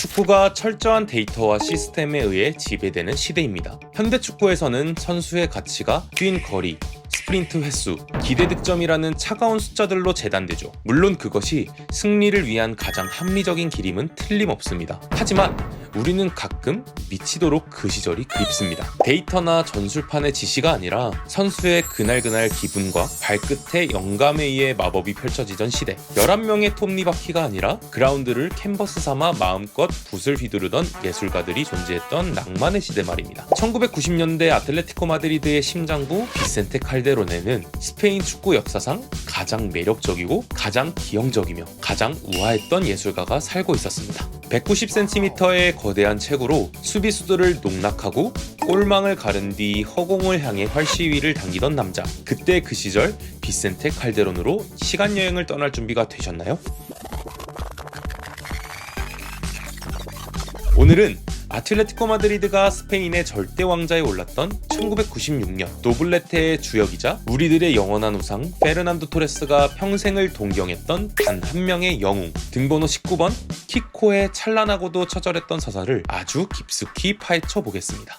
축구가 철저한 데이터와 시스템에 의해 지배되는 시대입니다. 현대 축구에서는 선수의 가치가 뛴 거리, 스프린트 횟수, 기대 득점이라는 차가운 숫자들로 재단되죠. 물론 그것이 승리를 위한 가장 합리적인 길임은 틀림없습니다. 하지만 우리는 가끔 미치도록 그 시절이 그립습니다. 데이터나 전술판의 지시가 아니라 선수의 그날그날 기분과 발끝의 영감에 의해 마법이 펼쳐지던 시대. 11명의 톱니바퀴가 아니라 그라운드를 캔버스 삼아 마음껏 붓을 휘두르던 예술가들이 존재했던 낭만의 시대 말입니다. 1990년대 아틀레티코 마드리드의 심장부 비센테 칼데로네는 스페인 축구 역사상 가장 매력적이고 가장 기형적이며 가장 우아했던 예술가가 살고 있었습니다. 190cm의 거대한 체구로 수비수들을 농락하고 골망을 가른 뒤 허공을 향해 활시위를 당기던 남자. 그때 그 시절 비센테 칼데론으로 시간여행을 떠날 준비가 되셨나요? 오늘은 아틀레티코 마드리드가 스페인의 절대 왕자에 올랐던 1996년 노블레테의 주역이자 우리들의 영원한 우상 페르난도 토레스가 평생을 동경했던 단 한 명의 영웅, 등번호 19번 키코의 찬란하고도 처절했던 서사를 아주 깊숙이 파헤쳐 보겠습니다.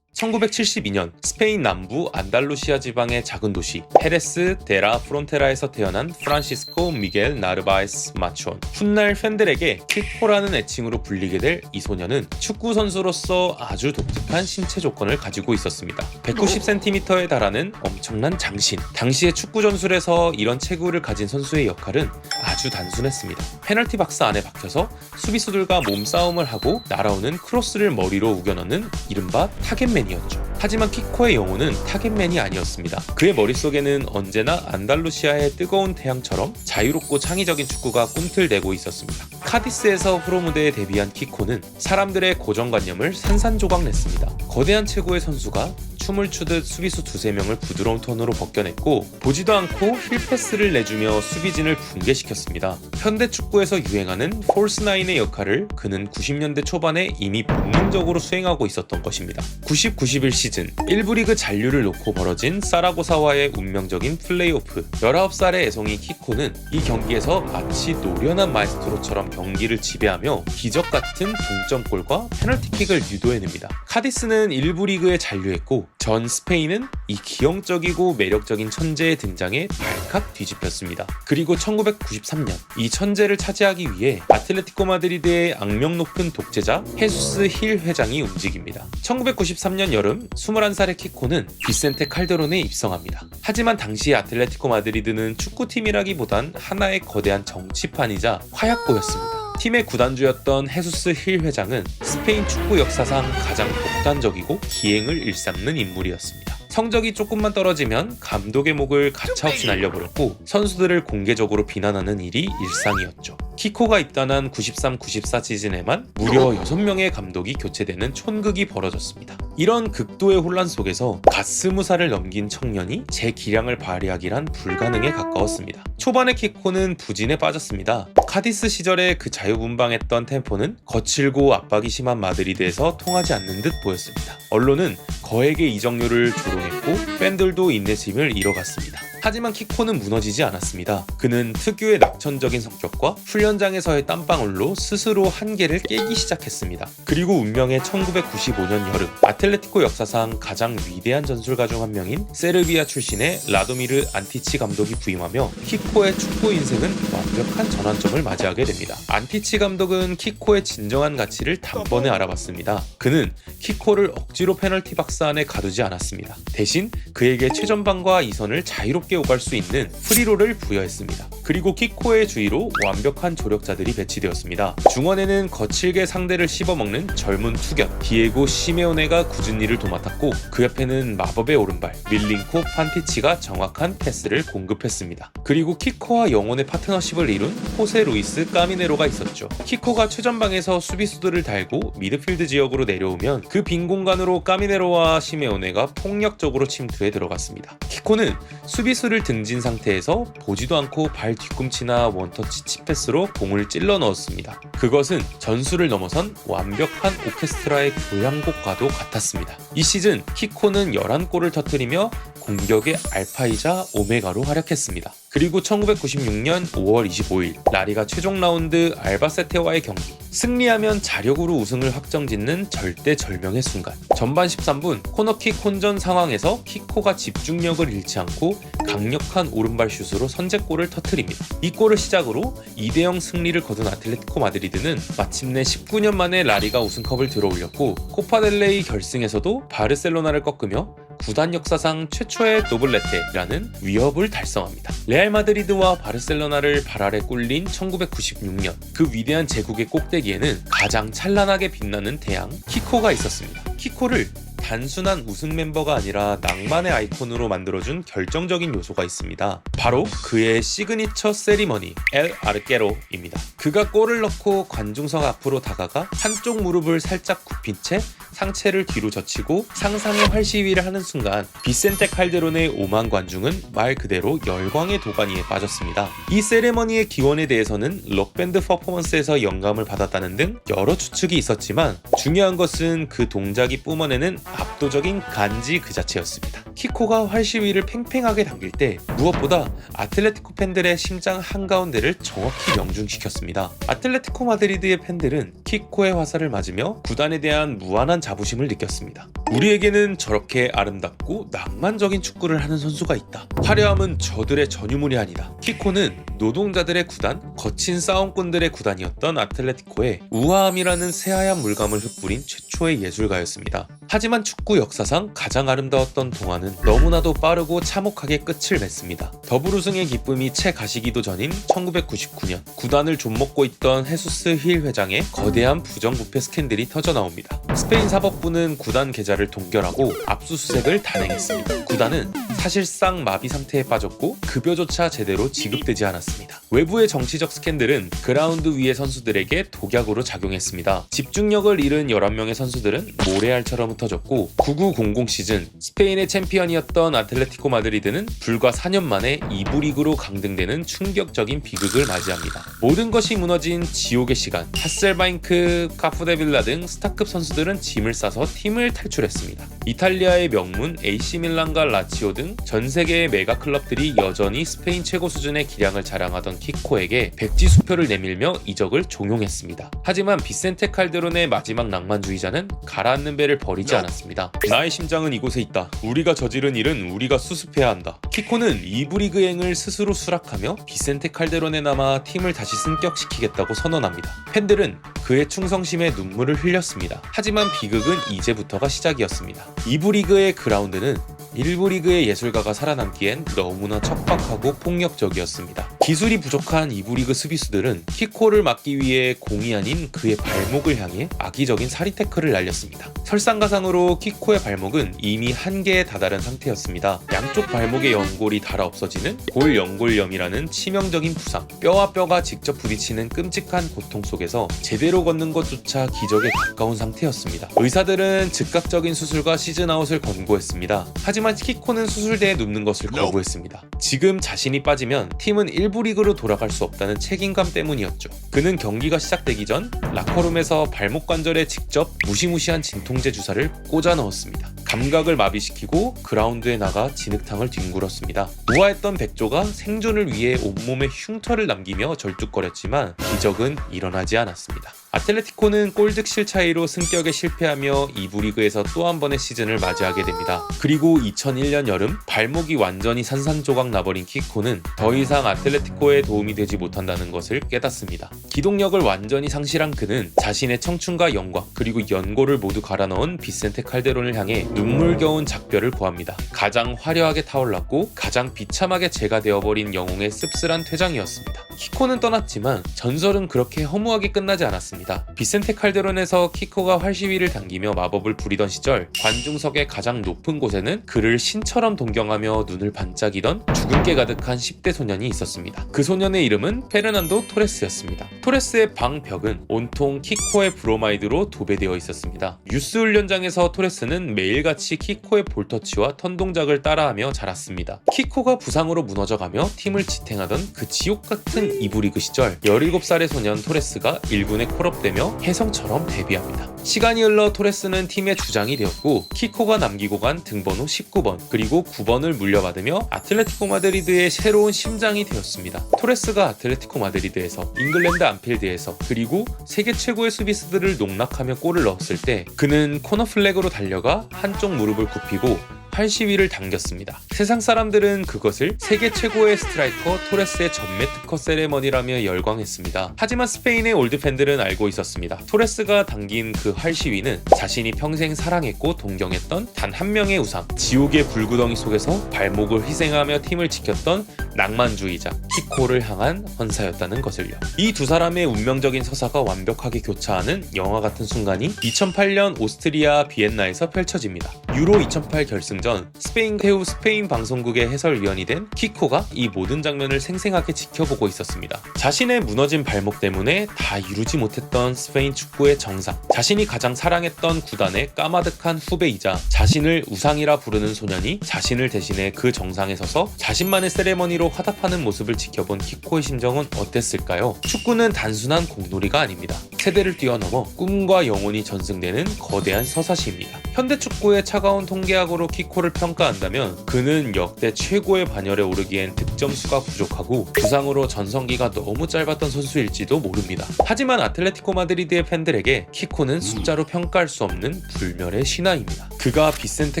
1972년 스페인 남부 안달루시아 지방의 작은 도시 헤레스 데라 프론테라에서 태어난 프란시스코 미겔 나르바에스 마촌. 훗날 팬들에게 키코라는 애칭으로 불리게 될 이 소녀는 축구 선수로서 아주 독특한 신체 조건을 가지고 있었습니다. 190cm에 달하는 엄청난 장신. 당시의 축구 전술에서 이런 체구를 가진 선수의 역할은 아주 단순했습니다. 페널티 박스 안에 박혀서 수비수들과 몸싸움을 하고 날아오는 크로스를 머리로 우겨넣는 이른바 타겟맨 이었죠. 하지만 키코의 영혼은 타겟맨이 아니었습니다. 그의 머릿속에는 언제나 안달루시아의 뜨거운 태양처럼 자유롭고 창의적인 축구가 꿈틀대고 있었습니다. 카디스에서 프로 무대에 데뷔한 키코는 사람들의 고정관념을 산산조각 냈습니다. 거대한 체구의 선수가 춤을 추듯 수비수 두세 명을 부드러운 톤으로 벗겨냈고 보지도 않고 힐패스를 내주며 수비진을 붕괴시켰습니다. 현대 축구에서 유행하는 폴스나인의 역할을 그는 90년대 초반에 이미 본능적으로 수행하고 있었던 것입니다. 90-91 시즌 1부 리그 잔류를 놓고 벌어진 사라고사와의 운명적인 플레이오프. 19살의 애송이 키코는 이 경기에서 마치 노련한 마에스트로처럼 경기를 지배하며 기적같은 동점골과 페널티킥을 유도해냅니다. 카디스는 1부 리그에 잔류했고 전 스페인은 이 기형적이고 매력적인 천재의 등장에 발칵 뒤집혔습니다. 그리고 1993년 이 천재를 차지하기 위해 아틀레티코 마드리드의 악명 높은 독재자 헤수스 힐 회장이 움직입니다. 1993년 여름 21살의 키코는 비센테 칼데론에 입성합니다. 하지만 당시 아틀레티코 마드리드는 축구팀이라기보단 하나의 거대한 정치판이자 화약고였습니다. 팀의 구단주였던 헤수스 힐 회장은 스페인 축구 역사상 가장 독단적이고 기행을 일삼는 인물이었습니다. 성적이 조금만 떨어지면 감독의 목을 가차없이 날려버렸고 선수들을 공개적으로 비난하는 일이 일상이었죠. 키코가 입단한 93-94 시즌에만 무려 6명의 감독이 교체되는 촌극이 벌어졌습니다. 이런 극도의 혼란 속에서 갓 20살을 넘긴 청년이 제 기량을 발휘하기란 불가능에 가까웠습니다. 초반에 키코는 부진에 빠졌습니다. 카디스 시절에 그 자유분방했던 템포는 거칠고 압박이 심한 마드리드에서 통하지 않는 듯 보였습니다. 언론은 거액의 이적료를 조롱했고 팬들도 인내심을 잃어갔습니다. 하지만 키코는 무너지지 않았습니다. 그는 특유의 낙천적인 성격과 훈련장에서의 땀방울로 스스로 한계를 깨기 시작했습니다. 그리고 운명의 1995년 여름 아틀레티코 역사상 가장 위대한 전술가 중 한 명인 세르비아 출신의 라도미르 안티치 감독이 부임하며 키코의 축구 인생은 완벽한 전환점을 맞이하게 됩니다. 안티치 감독은 키코의 진정한 가치를 단번에 알아봤습니다. 그는 키코를 억지로 페널티 박스 안에 가두지 않았습니다. 대신 그에게 최전방과 이선을 자유롭게 오갈 수 있는 프리롤을 부여했습니다. 그리고 키코의 주위로 완벽한 조력자들이 배치되었습니다. 중원에는 거칠게 상대를 씹어먹는 젊은 투견 디에고 시메오네가 굳은 일을 도맡았고 그 옆에는 마법의 오른발 밀링코 판티치가 정확한 패스를 공급했습니다. 그리고 키코와 영혼의 파트너십을 이룬 호세 루이스 까미네로가 있었죠. 키코가 최전방에서 수비수들을 달고 미드필드 지역으로 내려오면 그 빈 공간으로 까미네로와 시메오네가 폭력적으로 침투해 들어갔습니다. 키코는 수비수를 등진 상태에서 보지도 않고 발 뒤꿈치나 원터치 칩패스로 공을 찔러 넣었습니다. 그것은 전술을 넘어선 완벽한 오케스트라의 교향곡과도 같았습니다. 이 시즌 키코는 11골을 터뜨리며 공격의 알파이자 오메가로 활약했습니다. 그리고 1996년 5월 25일 라리가 최종 라운드 알바세테와의 경기. 승리하면 자력으로 우승을 확정짓는 절대절명의 순간. 전반 13분 코너킥 혼전 상황에서 키코가 집중력을 잃지 않고 강력한 오른발 슛으로 선제골을 터뜨립니다. 이 골을 시작으로 2대0 승리를 거둔 아틀레티코 마드리드는 마침내 19년 만에 라리가 우승컵을 들어올렸고 코파델레이 결승에서도 바르셀로나를 꺾으며 구단 역사상 최초의 도블레테라는 위협을 달성합니다. 레알 마드리드와 바르셀로나를 발 아래 꿀린 1996년, 그 위대한 제국의 꼭대기에는 가장 찬란하게 빛나는 태양 키코가 있었습니다. 키코를 단순한 우승 멤버가 아니라 낭만의 아이콘으로 만들어준 결정적인 요소가 있습니다. 바로 그의 시그니처 세리머니 엘 아르케로입니다. 그가 골을 넣고 관중석 앞으로 다가가 한쪽 무릎을 살짝 굽힌 채 상체를 뒤로 젖히고 상상의 활시위를 하는 순간 비센테 칼데론의 오만 관중은 말 그대로 열광의 도가니에 빠졌습니다. 이 세리머니의 기원에 대해서는 록밴드 퍼포먼스에서 영감을 받았다는 등 여러 추측이 있었지만 중요한 것은 그 동작이 뿜어내는 압도적인 간지 그 자체였습니다. 키코가 활시위를 팽팽하게 당길 때 무엇보다 아틀레티코 팬들의 심장 한가운데를 정확히 명중시켰습니다. 아틀레티코 마드리드의 팬들은 키코의 화살을 맞으며 구단에 대한 무한한 자부심을 느꼈습니다. 우리에게는 저렇게 아름답고 낭만적인 축구를 하는 선수가 있다. 화려함은 저들의 전유물이 아니다. 키코는 노동자들의 구단, 거친 싸움꾼들의 구단이었던 아틀레티코에 우아함이라는 새하얀 물감을 흩뿌린 최초의 예술가였습니다. 하지만 축구 역사상 가장 아름다웠던 동화는 너무나도 빠르고 참혹하게 끝을 맺습니다. 더블 우승의 기쁨이 채 가시기도 전인 1999년 구단을 좀먹고 있던 헤수스 힐 회장의 거대한 부정부패 스캔들이 터져나옵니다. 스페인 사법부는 구단 계좌를 동결하고 압수수색을 단행했습니다. 구단은 사실상 마비 상태에 빠졌고 급여조차 제대로 지급되지 않았습니다. 외부의 정치적 스캔들은 그라운드 위의 선수들에게 독약으로 작용했습니다. 집중력을 잃은 11명의 선수들은 모래알처럼 흩어졌고 9900 시즌 스페인의 챔피언이었던 아틀레티코 마드리드는 불과 4년 만에 2부 리그로 강등되는 충격적인 비극을 맞이합니다. 모든 것이 무너진 지옥의 시간. 하셀바잉크, 카프데빌라 등 스타급 선수들은 짐을 싸서 팀을 탈출했습니다. 이탈리아의 명문 AC 밀란과 라치오 등 전 세계의 메가 클럽들이 여전히 스페인 최고 수준의 기량을 자랑하던 키코에게 백지수표를 내밀며 이적을 종용했습니다. 하지만 비센테 칼데론의 마지막 낭만주의자는 가라앉는 배를 버리지 않았습니다. 나의 심장은 이곳에 있다. 우리가 저지른 일은 우리가 수습해야 한다. 키코는 2부 리그행을 스스로 수락하며 비센테 칼데론에 남아 팀을 다시 승격시키겠다고 선언합니다. 팬들은 그의 충성심에 눈물을 흘렸습니다. 하지만 비극은 이제부터가 시작이었습니다. 2부 리그의 그라운드는 1부 리그의 예술가가 살아남기엔 너무나 척박하고 폭력적이었습니다. 기술이 부족한 2부 리그 수비수들은 키코를 막기 위해 공이 아닌 그의 발목을 향해 악의적인 사리 태클을 날렸습니다. 설상가상으로 키코의 발목은 이미 한계에 다다른 상태였습니다. 양쪽 발목의 연골이 닳아 없어지는 골연골염이라는 치명적인 부상, 뼈와 뼈가 직접 부딪히는 끔찍한 고통 속에서 제대로 걷는 것조차 기적에 가까운 상태였습니다. 의사들은 즉각적인 수술과 시즌아웃을 권고했습니다. 하지만 키코는 수술대에 눕는 것을 거부했습니다. 지금 자신이 빠지면 팀은 1부 리그로 돌아갈 수 없다는 책임감 때문이었죠. 그는 경기가 시작되기 전 라커룸에서 발목 관절에 직접 무시무시한 진통제 주사를 꽂아 넣었습니다. 감각을 마비시키고 그라운드에 나가 진흙탕을 뒹굴었습니다. 우아했던 백조가 생존을 위해 온몸에 흉터를 남기며 절뚝거렸지만 기적은 일어나지 않았습니다. 아틀레티코는 골득실 차이로 승격에 실패하며 2부 리그에서 또 한 번의 시즌을 맞이하게 됩니다. 그리고 2001년 여름 발목이 완전히 산산조각 나버린 키코는 더 이상 아틀레티코에 도움이 되지 못한다는 것을 깨닫습니다. 기동력을 완전히 상실한 그는 자신의 청춘과 영광 그리고 연고를 모두 갈아넣은 비센테 칼데론을 향해 눈물겨운 작별을 구합니다. 가장 화려하게 타올랐고 가장 비참하게 재가 되어버린 영웅의 씁쓸한 퇴장이었습니다. 키코는 떠났지만 전설은 그렇게 허무하게 끝나지 않았습니다. 비센테 칼데론에서 키코가 활시위를 당기며 마법을 부리던 시절 관중석의 가장 높은 곳에는 그를 신처럼 동경하며 눈을 반짝이던 주근깨 가득한 10대 소년이 있었습니다. 그 소년의 이름은 페르난도 토레스였습니다. 토레스의 방 벽은 온통 키코의 브로마이드로 도배되어 있었습니다. 유스 훈련장에서 토레스는 매일같이 키코의 볼터치와 턴 동작을 따라하며 자랐습니다. 키코가 부상으로 무너져가며 팀을 지탱하던 그 지옥같은 2부 리그 시절 17살의 소년 토레스가 1군의 콜업 기억되며 혜성처럼 데뷔합니다. 시간이 흘러 토레스는 팀의 주장이 되었고 키코가 남기고 간 등번호 19번 그리고 9번을 물려받으며 아틀레티코 마드리드의 새로운 심장이 되었습니다. 토레스가 아틀레티코 마드리드에서 잉글랜드 안필드에서 그리고 세계 최고의 수비수들을 농락하며 골을 넣었을 때 그는 코너 플렉으로 달려가 한쪽 무릎을 굽히고 팔시위를 당겼습니다. 세상 사람들은 그것을 세계 최고의 스트라이커 토레스의 전매 특허 세레머니라며 열광했습니다. 하지만 스페인의 올드 팬들은 알고 있었습니다. 토레스가 당긴 그 활시위는 자신이 평생 사랑했고 동경했던 단 한 명의 우상, 지옥의 불구덩이 속에서 발목을 희생하며 팀을 지켰던 낭만주의자 키코를 향한 헌사였다는 것을요. 이 두 사람의 운명적인 서사가 완벽하게 교차하는 영화 같은 순간이 2008년 오스트리아 비엔나에서 펼쳐집니다. 유로 2008 결승전 스페인 태우 스페인 방송국의 해설위원이 된 키코가 이 모든 장면을 생생하게 지켜보고 있었습니다. 자신의 무너진 발목 때문에 다 이루지 못했던 스페인 축구의 정상, 자신이 가장 사랑했던 구단의 까마득한 후배이자 자신을 우상이라 부르는 소년이 자신을 대신해 그 정상에 서서 자신만의 세레머니로 화답하는 모습을 지켜본 키코의 심정은 어땠을까요? 축구는 단순한 공놀이가 아닙니다. 세대를 뛰어넘어 꿈과 영혼이 전승되는 거대한 서사시입니다. 현대 축구의 차가운 통계학으로 키코를 평가한다면 그는 역대 최고의 반열에 오르기엔 득점수가 부족하고 부상으로 전성기가 너무 짧았던 선수일지도 모릅니다. 하지만 아틀레티코 마드리드의 팬들에게 키코는 숫자로 평가할 수 없는 불멸의 신화입니다. 그가 비센테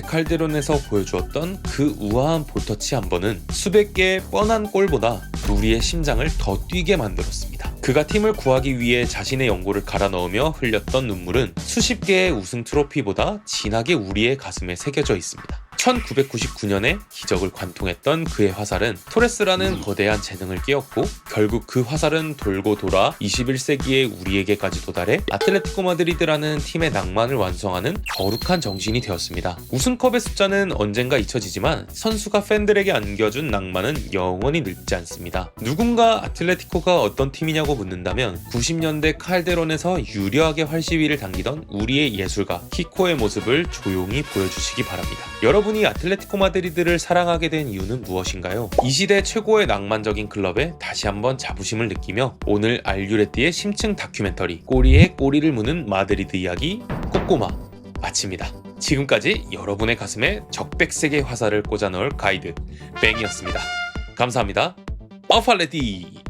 칼데론에서 보여주었던 그 우아한 볼터치 한 번은 수백 개의 뻔한 골보다 우리의 심장을 더 뛰게 만들었습니다. 그가 팀을 구하기 위해 자신의 연고를 갈아 넣으며 흘렸던 눈물은 수십 개의 우승 트로피보다 진하게 우리의 가슴에 새겨져 있습니다. 1999년에 기적을 관통했던 그의 화살은 토레스라는 거대한 재능을 깨었고 결국 그 화살은 돌고 돌아 21세기의 우리에게까지 도달해 아틀레티코 마드리드라는 팀의 낭만을 완성하는 거룩한 정신이 되었습니다. 우승컵의 숫자는 언젠가 잊혀지지만 선수가 팬들에게 안겨준 낭만은 영원히 늙지 않습니다. 누군가 아틀레티코가 어떤 팀이냐고 묻는다면 90년대 칼데론에서 유려하게 활시위를 당기던 우리의 예술가 키코의 모습을 조용히 보여주시기 바랍니다. 여러분이 아틀레티코 마드리드를 사랑하게 된 이유는 무엇인가요? 이 시대 최고의 낭만적인 클럽에 다시 한번 자부심을 느끼며 오늘 알유레띠의 심층 다큐멘터리 꼬리에 꼬리를 무는 마드리드 이야기 꼬꼬마 마칩니다. 지금까지 여러분의 가슴에 적백색의 화살을 꽂아 넣을 가이드 뱅이었습니다. 감사합니다. 아팔레티